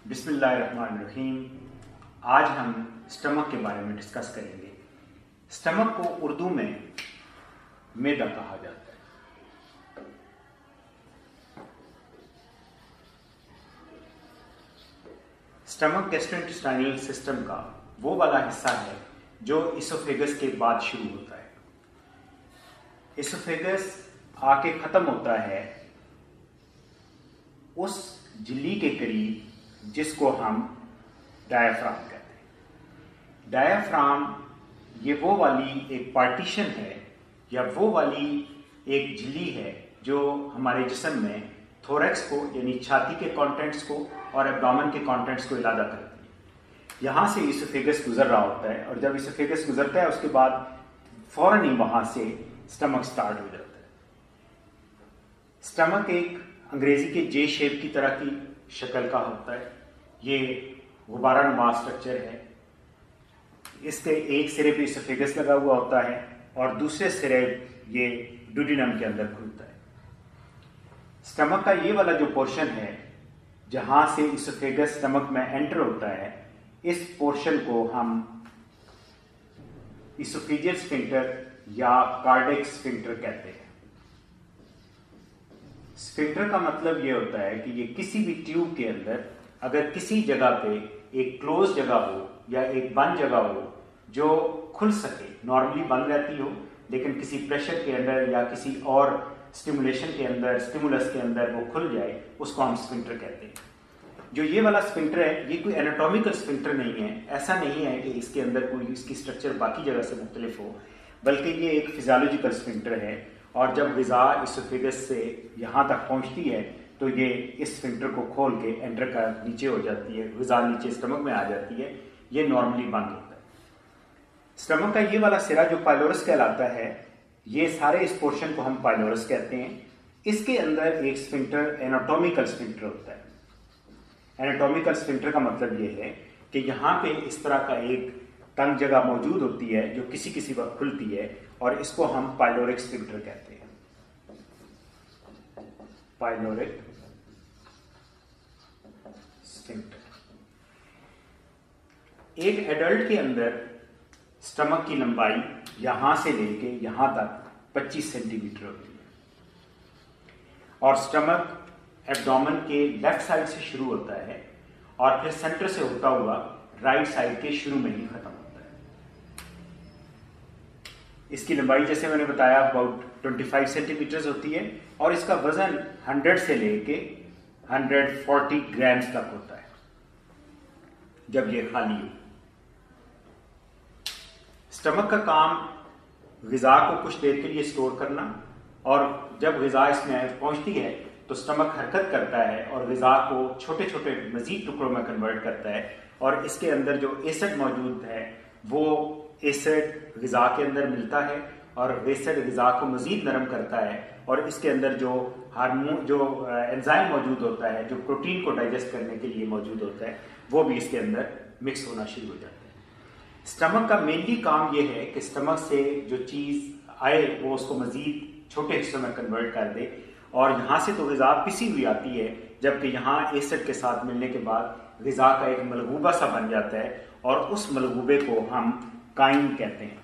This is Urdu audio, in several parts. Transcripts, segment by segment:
بسم اللہ الرحمن الرحیم۔ آج ہم اسٹمک کے بارے میں ڈسکس کریں گے۔ اسٹمک کو اردو میں معدہ کہا جاتا ہے۔ اسٹمک گیسٹرو-انٹسٹائنل سسٹم کا وہ والا حصہ ہے جو اسوفیگس کے بعد شروع ہوتا ہے۔ اسوفیگس آ کے ختم ہوتا ہے اس جھلی کے قریب جس کو ہم ڈایافرام کہتے ہیں۔ ڈایافرام یہ وہ والی ایک پارٹیشن ہے یا وہ والی ایک جھلی ہے جو ہمارے جسم میں تھوریکس کو یعنی چھاتی کے کانٹینٹس کو اور ایبڈومن کے کانٹینٹس کو علیحدہ کرتی ہے۔ یہاں سے اسوفیگس گزر رہا ہوتا ہے اور جب اسوفیگس گزرتا ہے اس کے بعد فوراً ہی وہاں سے اسٹمک سٹارٹ ہو جاتا ہے۔ اسٹمک ایک انگریزی کے جے شیپ کی طرح کی شکل کا ہوتا ہے۔ یہ غبارہ نما اسٹرکچر ہے۔ اس کے ایک سرے پہ اسوفیگس لگا ہوا ہوتا ہے اور دوسرے سرے یہ ڈوڈینم کے اندر کھلتا ہے۔ اسٹمک کا یہ والا جو پورشن ہے جہاں سے اسوفیگس اسٹمک میں انٹر ہوتا ہے، اس پورشن کو ہم اسوفیجیل اسفنکٹر یا کارڈیک اسفنکٹر کہتے ہیں۔ اسفنکٹر کا مطلب یہ ہوتا ہے کہ یہ کسی بھی ٹیوب کے اندر اگر کسی جگہ پہ ایک کلوز جگہ ہو یا ایک بند جگہ ہو جو کھل سکے، نارملی بند رہتی ہو لیکن کسی پریشر کے اندر یا کسی اور اسٹیمولیشن کے اندر اسٹیمولس کے اندر وہ کھل جائے، اس کو ہم اسفنکٹر کہتے ہیں۔ جو یہ والا اسفنکٹر ہے یہ کوئی ایناٹومیکل اسفنکٹر نہیں ہے۔ ایسا نہیں ہے کہ اس کے اندر کوئی اس کی اسٹرکچر باقی جگہ سے مختلف ہو، بلکہ یہ ایک فزیولوجیکل اسفنکٹر ہے اور جب غذا اسوفیگس سے یہاں تک پہنچتی ہے تو یہ اس اسفنکٹر کو کھول کے انٹر کر نیچے ہو جاتی ہے، غذا نیچے اسٹمک میں آ جاتی ہے۔ یہ نارملی بند ہوتا ہے۔ اسٹمک کا یہ والا سرا جو پائلورس کہلاتا ہے، یہ سارے اس پورشن کو ہم پائلورس کہتے ہیں۔ اس کے اندر ایک اسفنکٹر ایناٹومیکل اسفنکٹر ہوتا ہے۔ ایناٹومیکل اسفنکٹر کا مطلب یہ ہے کہ یہاں پہ اس طرح کا ایک تنگ جگہ موجود ہوتی ہے جو کسی وقت کھلتی ہے اور اس کو ہم پائلورک اسفنکٹر کہتے ہیں۔ پائلورک اسفنکٹر۔ ایک ایڈلٹ کے اندر اسٹمک کی لمبائی یہاں سے لے کے یہاں تک 25 سینٹی میٹر ہوتی ہے اور اسٹمک ایبڈومن کے لیفٹ سائڈ سے شروع ہوتا ہے اور پھر سینٹر سے ہوتا ہوا رائٹ سائڈ کے شروع میں ہی ختم ہوتا ہے۔ اس کی لمبائی جیسے میں نے بتایا اباؤٹ 25 سینٹی میٹرز ہوتی ہے اور اس کا وزن 100 سے لے کے 140 گرامز تک ہوتا ہے جب یہ خالی ہو۔ اسٹمک کا کام غذا کو کچھ دیر کے لیے سٹور کرنا، اور جب غذا اس میں پہنچتی ہے تو اسٹمک حرکت کرتا ہے اور غذا کو چھوٹے چھوٹے مزید ٹکڑوں میں کنورٹ کرتا ہے اور اس کے اندر جو ایسڈ موجود ہے وہ ایسڈ غذا کے اندر ملتا ہے اور ایسڈ غذا کو مزید نرم کرتا ہے اور اس کے اندر جو ہارمون جو انزائم موجود ہوتا ہے جو پروٹین کو ڈائجسٹ کرنے کے لیے موجود ہوتا ہے وہ بھی اس کے اندر مکس ہونا شروع ہو جاتا ہے۔ اسٹمک کا مینلی کام یہ ہے کہ اسٹمک سے جو چیز آئے وہ اس کو مزید چھوٹے حصوں میں کنورٹ کر دے اور یہاں سے تو غذا پسی ہوئی آتی ہے جبکہ یہاں ایسڈ کے ساتھ ملنے کے بعد غذا کا ایک ملغوبہ سا بن جاتا ہے اور اس ملغوبے کو ہم کائن کہتے ہیں۔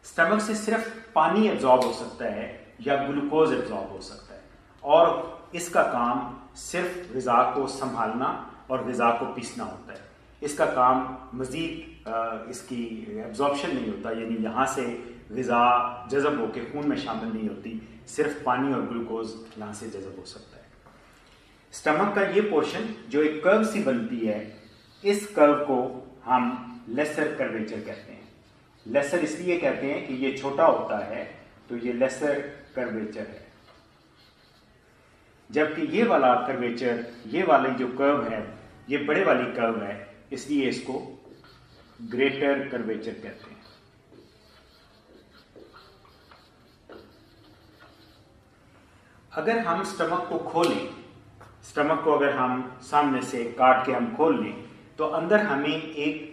اسٹمک سے صرف پانی ایبزارب ہو سکتا ہے یا گلوکوز ایبزارب ہو سکتا ہے اور اس کا کام صرف غذا کو سنبھالنا اور غذا کو پیسنا ہوتا ہے۔ اس کا کام مزید اس کی ایبزارپشن نہیں ہوتا، یعنی یہاں سے غذا جذب ہو کے خون میں شامل نہیں ہوتی، صرف پانی اور گلوکوز یہاں سے جذب ہو سکتا ہے۔ اسٹمک کا یہ پورشن جو ایک کرو سی بنتی ہے، اس کرو کو ہم لیسر کرویچر کہتے ہیں۔ لیسر اس لیے کہتے ہیں کہ یہ چھوٹا ہوتا ہے تو یہ لیسر کرویچر ہے، جبکہ یہ والا کرویچر، یہ والی جو کرو ہے یہ بڑے والی کرو ہے، اس لیے اس کو گریٹر کرویچر کہتے ہیں۔ اگر ہم اسٹمک کو کھولیں، اسٹمک کو اگر ہم سامنے سے کاٹ کے ہم کھول لیں تو اندر ہمیں ایک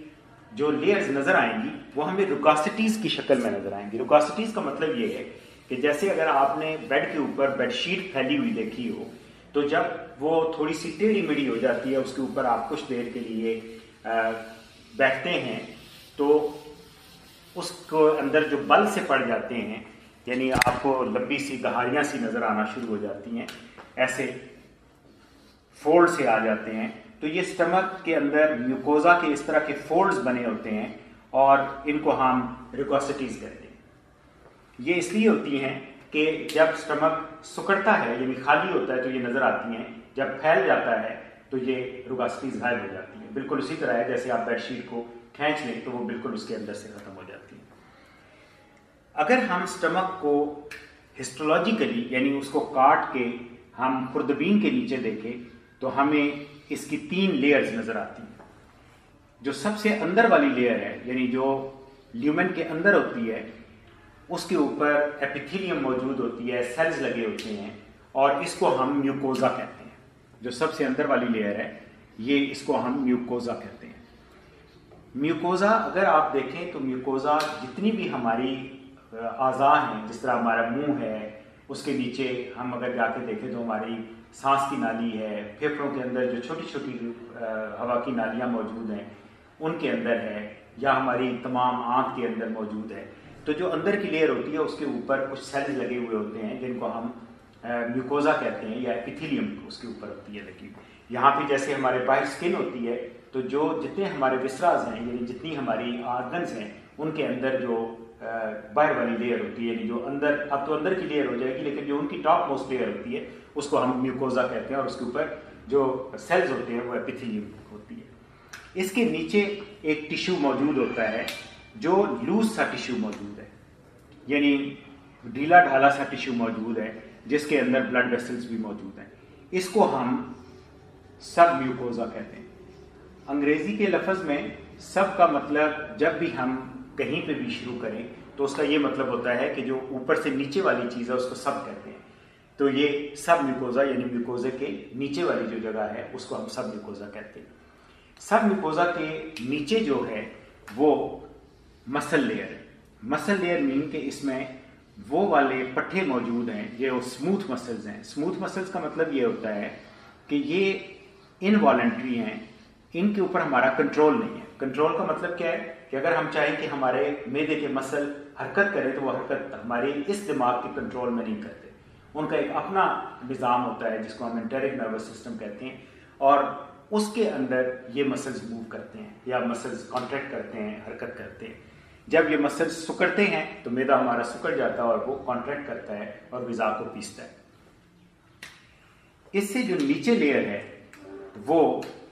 جو لیئرز نظر آئیں گی وہ ہمیں روکاسٹیز کی شکل میں نظر آئیں گی۔ روکاسٹیز کا مطلب یہ ہے کہ جیسے اگر آپ نے بیڈ کے اوپر بیڈ شیٹ پھیلی ہوئی دیکھی ہو تو جب وہ تھوڑی سی ٹیڑھی میڑھی ہو جاتی ہے اس کے اوپر آپ کچھ دیر کے لیے بیٹھتے ہیں تو اس کو اندر جو بل سے پڑ جاتے ہیں یعنی آپ کو لمبی سی دہاڑیاں سی نظر آنا شروع ہو جاتی ہیں, ایسے فولڈ سے آ جاتے ہیں, تو یہ سٹمک کے اندر میوکوزا کے اس طرح کے فولڈز بنے ہوتے ہیں اور ان کو ہم ریگوسٹیز کہتے ہیں. یہ اس لیے ہوتی ہیں کہ جب سٹمک سکڑتا ہے یعنی خالی ہوتا ہے تو یہ نظر آتی ہیں, جب پھیل جاتا ہے تو یہ ریگوسٹیز غائب ہو جاتی ہیں. بالکل اسی طرح ہے جیسے آپ بیڈ شیٹ کو کھینچ لیں تو وہ بالکل اس کے اندر سے ختم ہو جاتی ہیں. اگر ہم سٹمک کو ہسٹولوجیکلی یعنی اس کو کاٹ کے ہم خردبین کے نیچے دیکھیں تو ہمیں اس کی 3 لیئرز نظر آتی ہیں. جو سب سے اندر والی لیئر ہے یعنی جو لیومن کے اندر ہوتی ہے اس کے اوپر ایپیتھیلیم موجود ہوتی ہے, سیلز لگے ہوتے ہیں اور اس کو ہم میوکوزا کہتے ہیں. جو سب سے اندر والی لیئر ہے یہ اس کو ہم میوکوزا کہتے ہیں. میوکوزا اگر آپ دیکھیں تو میوکوزا جتنی بھی ہماری اعضاء ہیں, جس طرح ہمارا منہ ہے, اس کے نیچے ہم اگر جا کے دیکھیں تو ہماری سانس کی نالی ہے, پھیپھڑوں کے اندر جو چھوٹی چھوٹی ہوا کی نالیاں موجود ہیں ان کے اندر ہے, یا ہماری تمام آنکھ کے اندر موجود ہے. تو جو اندر کی لیئر ہوتی ہے اس کے اوپر کچھ سیلز لگے ہوئے ہوتے ہیں جن کو ہم میوکوزا کہتے ہیں, یا ایپیتھیلیم اس کے اوپر ہوتی ہے لگی. یہاں پہ جیسے ہمارے باہر اسکن ہوتی ہے تو جو جتنے ہمارے وسراز ہیں یعنی جتنی ہماری آرگنز ہیں ان کے اندر جو باہر والی لیئر ہوتی ہے یعنی جو اندر, اب تو اندر کی لیئر ہو جائے گی لیکن جو ان کی ٹاپ موسٹ لیئر ہوتی ہے اس کو ہم میوکوزا کہتے ہیں, اور اس کے اوپر جو سیلز ہوتے ہیں وہ ایپیتھیلیم ہوتی ہے. اس کے نیچے ایک ٹیشو موجود ہوتا ہے جو لوز سا ٹیشو موجود ہے, یعنی ڈھیلا ڈھالا سا ٹیشو موجود ہے جس کے اندر بلڈ ویسلز بھی موجود ہیں. اس کو ہم سب میوکوزا کہتے ہیں. انگریزی کے لفظ میں سب کا مطلب جب بھی ہم کہیں پہ بھی شروع کریں تو اس کا یہ مطلب ہوتا ہے کہ جو اوپر سے نیچے والی چیز ہے اس کو سب کہتے ہیں. تو یہ سب میوکوزا یعنی میوکوزا کے نیچے والی جو جگہ ہے اس کو ہم سب میوکوزا کہتے ہیں. سب میوکوزا کے نیچے جو ہے وہ مسل لیئر ہے. مسل لیئر مین کہ اس میں وہ والے پٹھے موجود ہیں جو اسموتھ مسلز ہیں. اسموتھ مسلز کا مطلب یہ ہوتا ہے کہ یہ انوالنٹری ہیں, ان کے اوپر ہمارا کنٹرول نہیں ہے. کنٹرول کا مطلب کیا ہے کہ اگر ہم چاہیں کہ ہمارے معدے کے مسل حرکت کرے تو وہ حرکت ہمارے اس دماغ کے کنٹرول میں نہیں کرتے. ان کا ایک اپنا نظام ہوتا ہے جس کو ہم انٹرک نروس سسٹم کہتے ہیں, اور اس کے اندر یہ مسلز موو کرتے ہیں یا مسلز کانٹریکٹ کرتے ہیں, حرکت کرتے ہیں. جب یہ مسلز سکڑتے ہیں تو معدہ ہمارا سکڑ جاتا ہے اور وہ کانٹریکٹ کرتا ہے اور غذا کو پیستا ہے. اس سے جو نیچے لیئر ہے وہ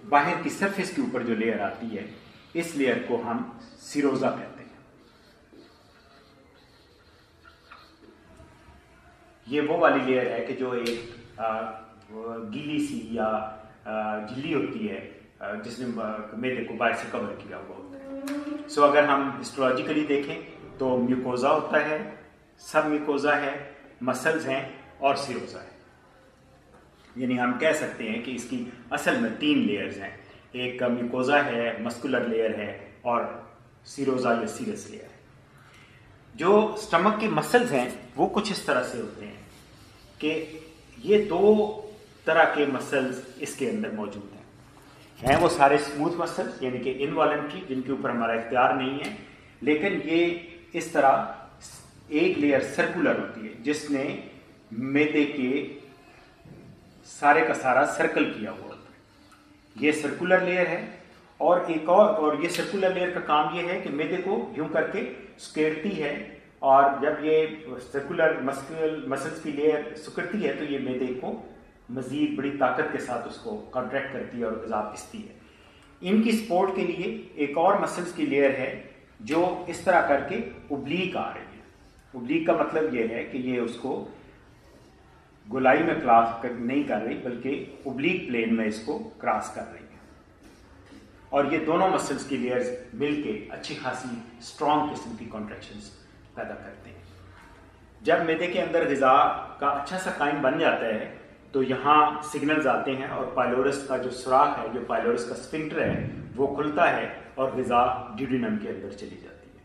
باہر کی سرفیس کے اوپر جو لیئر آتی ہے اس لیئر کو ہم سیروزا کہتے ہیں. یہ وہ والی لیئر ہے کہ جو ایک گیلی سی یا جھلی ہوتی ہے جس نے معدے کو باہر سے کور کیا ہوا ہوتا ہے. سو اگر ہم ہسٹولوجیکلی دیکھیں تو میوکوزا ہوتا ہے, سب میوکوزا ہے, مسلز ہیں اور سیروزا ہے. یعنی ہم کہہ سکتے ہیں کہ اس کی اصل میں 3 لیئرز ہیں. ایک میوکوزا ہے, مسکولر لیئر ہے, اور سیروزا یا سیرس لیئر ہے. جو سٹمک کے مسلز ہیں وہ کچھ اس طرح سے ہوتے ہیں کہ یہ 2 طرح کے مسلز اس کے اندر موجود ہیں وہ سارے اسموتھ مسلز یعنی کہ انوالنٹری جن کے اوپر ہمارا اختیار نہیں ہے, لیکن یہ اس طرح ایک لیئر سرکولر ہوتی ہے جس نے معدے کے سارے کا سارا سرکل کیا ہوا ہوتا ہے. یہ سرکولر لیئر ہے. اور ایک اور یہ سرکولر لیئر کا کام یہ ہے کہ معدے کو یوں کر کے سکیڑتی ہے, اور جب یہ سرکولر مسلز کی لیئر سکڑتی ہے تو یہ معدے کو مزید بڑی طاقت کے ساتھ اس کو کانٹریکٹ کرتی ہے اور غذا پستی ہے. ان کی سپورٹ کے لیے ایک اور مسلز کی لیئر ہے جو اس طرح کر کے اوبلیک آ رہی ہے. اوبلیک کا مطلب یہ ہے کہ یہ اس کو گولائی میں کراس نہیں کر رہی بلکہ اوبلیک پلین میں اس کو کراس کر رہی ہے. اور یہ دونوں مسلز کی لیئرز مل کے اچھی خاصی اسٹرانگ قسم کی کانٹریکشنز پیدا کرتے ہیں. جب معدے کے اندر غذا کا اچھا سا قائم بن جاتا ہے تو یہاں سگنلز آتے ہیں اور پائلورس کا جو سوراخ ہے, جو پائلورس کا سفنکٹر ہے وہ کھلتا ہے اور غذا ڈیوڈینم کے اندر چلی جاتی ہے.